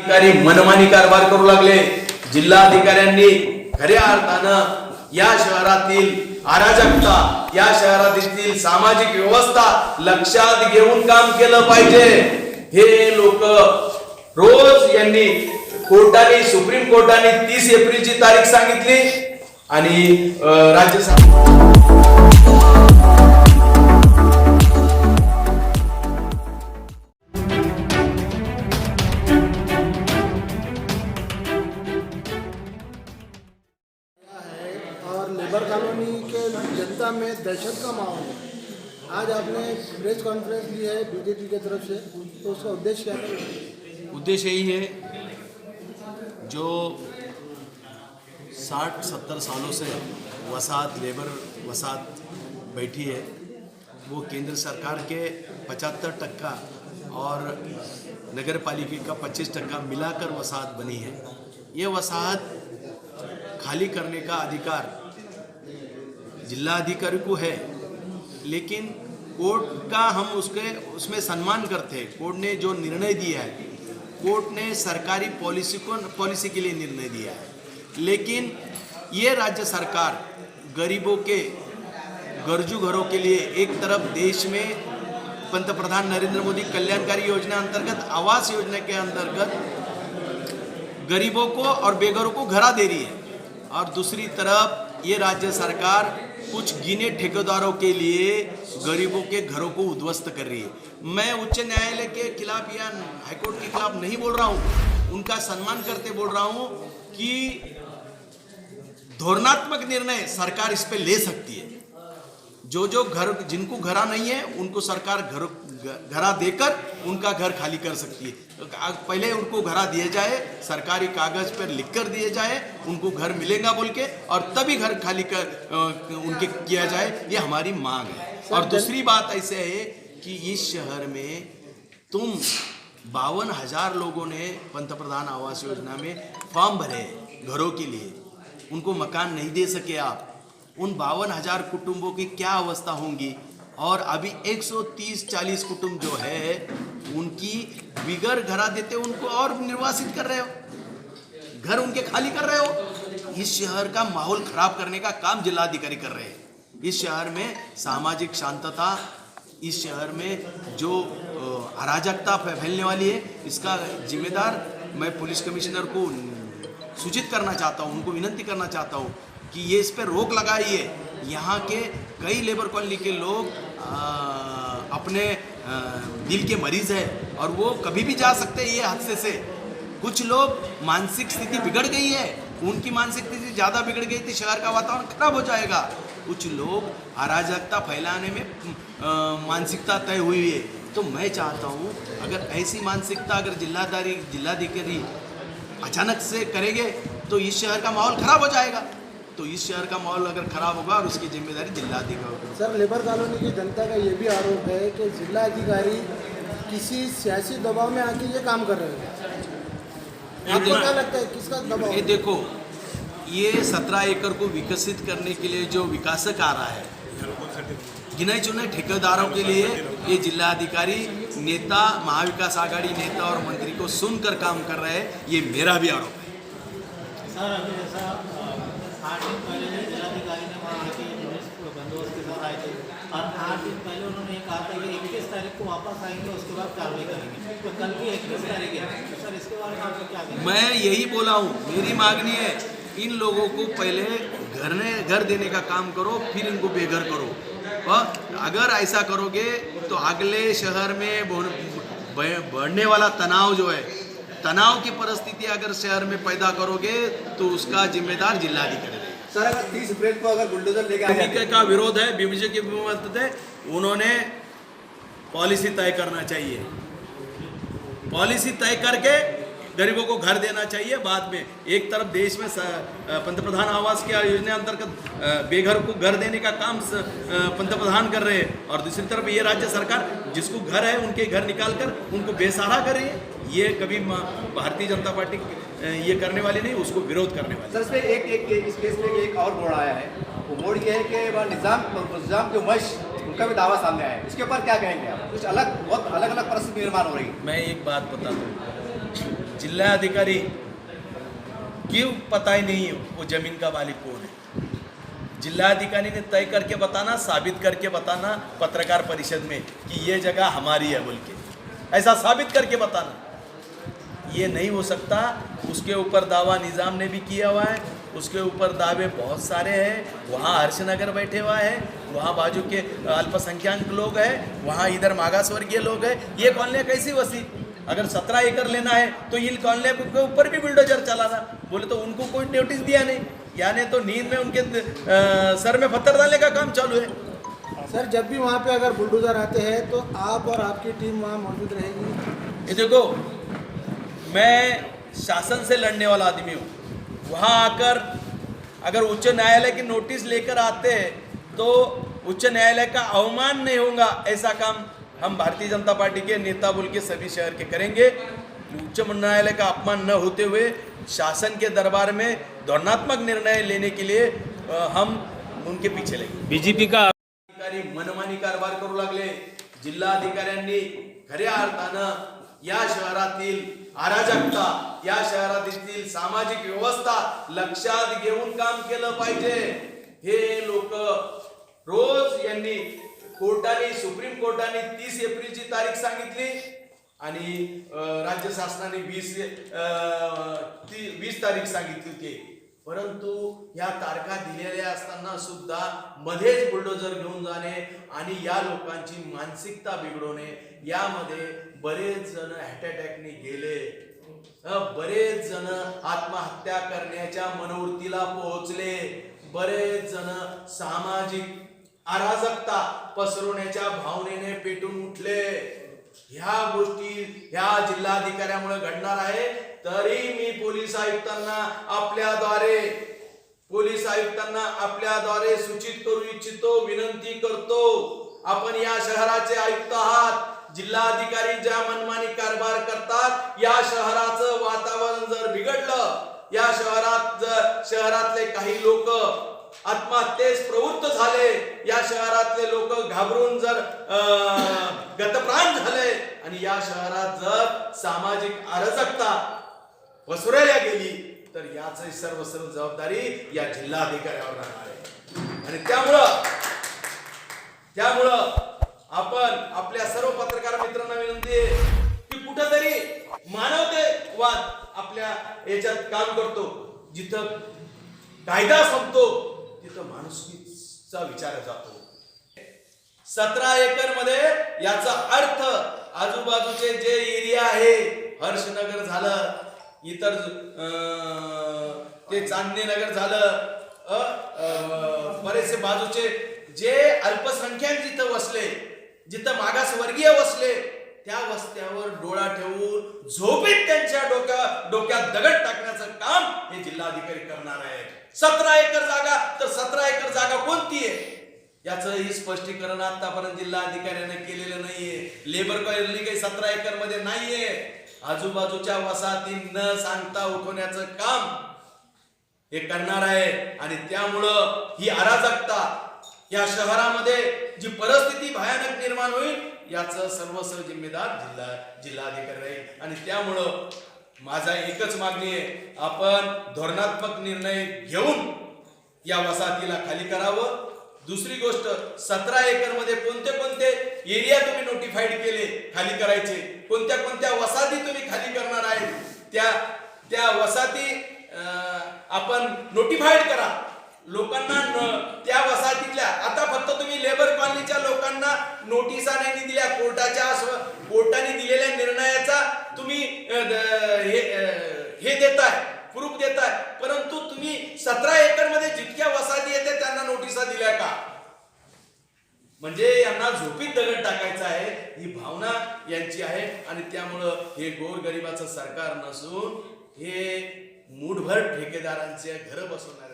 अधिकारी मनमानी कारभार करू लागले। जिल्हाधिकाऱ्यांनी खऱ्या अर्थानं या शहरातील अराजकता, या शहरातील सामाजिक व्यवस्था लक्षात घेऊन काम केलं पाहिजे। हे लोक रोज यांनी कोर्टाने, सुप्रीम कोर्टाने 30 एप्रिलची तारीख सांगितली आणि राज्यसभा लेबर कॉलोनी के जनता में दहशत का माहौल है। आज आपने प्रेस कॉन्फ्रेंस ली है बीजेपी की तरफ से, तो उसका उद्देश्य क्या है? उद्देश्य यही है, जो 60-70 सालों से वसाहत, लेबर वसाहत बैठी है, वो केंद्र सरकार के 75% और नगर पालिका का 25% मिलाकर वसाहत बनी है। ये वसाहत खाली करने का अधिकार जिलाधिकारी को है, लेकिन कोर्ट का हम उसमें सम्मान करते हैं। कोर्ट ने जो निर्णय दिया है, कोर्ट ने सरकारी पॉलिसी के लिए निर्णय दिया है, लेकिन ये राज्य सरकार गरीबों के, गरजू घरों के लिए एक तरफ देश में पंतप्रधान नरेंद्र मोदी कल्याणकारी योजना अंतर्गत, आवास योजना के अंतर्गत गरीबों को और बेघरों को घरा दे रही है, और दूसरी तरफ ये राज्य सरकार कुछ गिने ठेकेदारों के लिए गरीबों के घरों को उद्ध्वस्त कर रही है। मैं उच्च न्यायालय के खिलाफ या हाईकोर्ट के खिलाफ नहीं बोल रहा हूँ, उनका सम्मान करते बोल रहा हूँ कि धोरणात्मक निर्णय सरकार इस पे ले सकती है। जो घर, जिनको घरा नहीं है, उनको सरकार घरा देकर उनका घर खाली कर सकती है। पहले उनको घरा दिए जाए, सरकारी कागज पर लिख कर दिए जाए, उनको घर मिलेगा बोल के, और तभी घर खाली कर उनके किया जाए, ये हमारी मांग है। और दूसरी बात ऐसे है कि इस शहर में तुम 52,000 लोगों ने पंतप्रधान आवास योजना में फॉर्म भरे घरों के लिए, उनको मकान नहीं दे सके आप। उन 52,000 कुटुंबों की क्या अवस्था होंगी, और अभी 130-40 कुटुंब जो है उनकी बिगर घरा देते उनको और निर्वासित कर रहे हो, घर उनके खाली कर रहे हो। इस शहर का माहौल खराब करने का काम जिलाधिकारी कर रहे हैं। इस शहर में सामाजिक शांतता, इस शहर में जो अराजकता फैलने वाली है, इसका जिम्मेदार मैं पुलिस कमिश्नर को सूचित करना चाहता हूँ, उनको विनती करना चाहता हूँ कि ये इस पर रोक लगाइए। यहाँ के कई लेबर कॉलोनी के लोग अपने दिल के मरीज हैं, और वो कभी भी जा सकते हैं ये हादसे से। कुछ लोग मानसिक स्थिति बिगड़ गई है, उनकी मानसिक स्थिति ज़्यादा बिगड़ गई थी, शहर का वातावरण खराब हो जाएगा। कुछ लोग अराजकता फैलाने में मानसिकता तय हुई है। तो मैं चाहता हूँ, अगर ऐसी मानसिकता अगर जिलाधिकारी अचानक से करेंगे तो इस शहर का माहौल खराब हो जाएगा। तो इस शहर का माहौल अगर खराब होगा, और उसकी जिम्मेदारी जिलाधिकारी। सर, लेबर कॉलोनी की जनता का ये भी आरोप है कि जिलाधिकारी किसी सियासी दबाव में आके ये काम कर रहे हैं। आपको क्या लगता है, किसका दबाव? ये देखो, ये 17 एकड़ को विकसित करने के लिए जो विकासक आ रहा है, गिने चुने ठेकेदारों के लिए ये जिलाधिकारी नेता, महाविकास आघाड़ी नेता और मंत्री को सुनकर काम कर रहे हैं, ये मेरा भी आरोप है। सर, अभी जैसा 8 दिन पहले जिलाधिकारी ने वहाँ आके पुलिस बंदोबस्त के साथ आए थे, और 8 दिन पहले उन्होंने कहा था कि 21 तारीख को वापस आएंगे, उसके बाद कार्रवाई करेंगे। तो कल भी 21 तारीख है, तो सर इसके बारे में आपको क्या कहेंगे? मैं यही बोला हूँ, मेरी मांगनी है, इन लोगों को पहले घर देने का काम करो, फिर इनको बेघर करो। और अगर ऐसा करोगे तो अगले शहर में बढ़ने वाला तनाव जो है, तनाव की परिस्थिति अगर शहर में पैदा करोगे तो उसका जिम्मेदार जिलाधिकारी है। सर, अगर 30 अप्रैल को अगर बुलडोजर लेके बीजेपी का विरोध है, बीजेपी के मत है, उन्होंने पॉलिसी तय करना चाहिए, पॉलिसी तय करके गरीबों को घर देना चाहिए। बाद में एक तरफ देश में पंतप्रधान आवास की योजना अंतर्गत बेघर को घर देने का काम पंतप्रधान कर रहे हैं, और दूसरी तरफ ये राज्य सरकार जिसको घर है उनके घर निकाल कर उनको बेसहारा कर रही है। ये कभी भारतीय जनता पार्टी ये करने वाली नहीं, उसको विरोध करने वाली। सर, इसमें इस केस में एक और मोड़ आया है, वो मोड़ ये है कि वह निजाम के वश उनका भी दावा सामने आया है। इसके ऊपर क्या कहेंगे आप? कुछ अलग, बहुत अलग अलग परिस्थिति निर्माण हो रही है। मैं एक बात बता दूँ, जिलाधिकारी क्यों पता ही नहीं वो जमीन का मालिक कौन है। जिलाधिकारी ने तय करके बताना, साबित करके बताना पत्रकार परिषद में कि ये जगह हमारी है बोल के, ऐसा साबित करके बताना। ये नहीं हो सकता। उसके ऊपर दावा निज़ाम ने भी किया हुआ है, उसके ऊपर दावे बहुत सारे हैं। वहाँ हर्षनगर बैठे हुआ है, वहाँ बाजू के अल्पसंख्यक लोग हैं, वहाँ इधर मागास वर्गीय लोग हैं। ये कॉलोनी कैसी वसी? अगर 17 एकड़ लेना है तो इन कॉलोनी के ऊपर भी बुलडोजर चलाना बोले तो उनको कोई नोटिस दिया नहीं, यानी तो नींद में उनके सर में पत्थर डालने का काम चालू है। सर जब भी वहाँ पे अगर बुलडोजर आते हैं तो आप और आपकी टीम वहाँ मौजूद रहेगी? ये देखो, मैं शासन से लड़ने वाला आदमी हूँ। वहाँ आकर अगर उच्च न्यायालय की नोटिस लेकर आते हैं तो उच्च न्यायालय का अवमान नहीं होगा, ऐसा काम हम भारतीय जनता पार्टी के नेता बोल के सभी शहर के करेंगे। उच्च न्यायालय का अपमान न होते हुए शासन के दरबार में धोरणात्मक निर्णय लेने के लिए हम उनके पीछे लगेंगे। बीजेपी का अधिकारी मनमानी कारभार करू लागले। जिल्हाधिकाऱ्यांनी खऱ्या अर्थानं या शहरातील अराजकता, या शहरातील सामाजिक व्यवस्था लक्षात घेऊन काम केलं पाहिजे। हे लोक रोज यांनी कोर्टाने, सुप्रीम कोर्टाने 30 एप्रिलची तारीख सांगितली आणि राज्य शासनाने 20 तारीख सांगितली होती, परंतु या तारखा दिलेल्या असताना सुद्धा मध्येच बुलडोजर घेऊन जाणे आणि या लोकांची मानसिकता बिघडवणे, यामध्ये बरेच जण हार्ट अटॅकने गेले, बरेच जण आत्महत्या करण्याच्या मनोवृत्तीला पोहोचले, बरेच जण सामाजिक अराजकता पसरवण्याच्या भावनेने पेटून उठले। ह्या गोष्टी ह्या जिल्हाधिकाऱ्यामुळे घडणार आहे। तरी मी पोलीस आयुक्तांना आपल्याद्वारे सूचित करू इच्छितो, विनंती करतो, आपण या शहराचे आयुक्त आहात। जिल्हाधिकारी ज्या मनमानी कारभार करतात, या शहराचं वातावरण जर बिघडलं, या शहरातले काही लोक आत्महत्येस प्रवृत्त झाले, या शहरातले लोक घाबरून जर गतप्राण झाले आणि या शहरात जर सामाजिक अराजकता पसरवल्या गेली तर याची सर्व जबाबदारी या जिल्हाधिकाऱ्यावर राहणार आहे। आणि त्यामुळं आपण आपल्या सर्व पत्रकार मित्रांना विनंती आहे की कुठेतरी मानवतेवाद आपल्या याच्यात काम करतो। जिथं कायदा संपतो तिथं माणुसकीचा विचार जातो। 17 एकर मध्ये याचा अर्थ आजूबाजूचे जे एरिया आहे, हर्षनगर झालं, इतर ते चांदणी नगर झालं, बरेचसे बाजूचे जे अल्पसंख्याक जिथं वसले, जिथं मागासवर्गीय वसले, त्या वस्त्यावर डोळा ठेवून झोपेत त्यांच्या डोक्यात दगड टाकण्याचं काम हे जिल्हाधिकारी करणार आहेत। 17 एकर जागा तर 17 एकर जागा कोणती आहे याचंही स्पष्टीकरण आतापर्यंत जिल्हाधिकाऱ्याने केलेलं नाहीये। लेबर कॉलनी काही 17 एकर मध्ये नाहीये। आजूबाजूच्या वसाहती न सांगता उठवण्याचं काम हे करणार आहे आणि त्यामुळं ही अराजकता या शहरामध्ये जी परिस्थिती भयानक निर्माण होईल याचं सर्वस्व जिम्मेदार जिल्हाधिकारी राहील। आणि त्यामुळं माझा एकच मागणी आहे, आपण धोरणात्मक निर्णय घेऊन या वसाहतीला खाली करावं। दुसरी गोष्ट, 17 एकर मध्ये कोणते कोणते एरिया तुम्ही नोटिफाईड केले खाली करायचे, कोणत्या कोणत्या वसाहती तुम्ही खाली करणार आहे, त्या वसाहती आपण नोटिफाईड करा लोकांना। त्या वसाहतीतल्या आता फक्त तुम्ही लेबर कॉलनीच्या लोकांना नोटिसा नाही दिल्या, कोर्टाने दिलेल्या निर्णयाचा तुम्ही हे देताय, प्रूफ देताय, परंतु तुम्ही 17 एकर मध्ये जितक्या वसाहती येते त्यांना नोटिसा दिल्या का? म्हणजे यांना झोपीत दगड टाकायचा आहे, ही भावना यांची आहे। आणि त्यामुळं हे गोरगरिबाचं सरकार नसून हे मूठभर ठेकेदारांचे घर बसवणार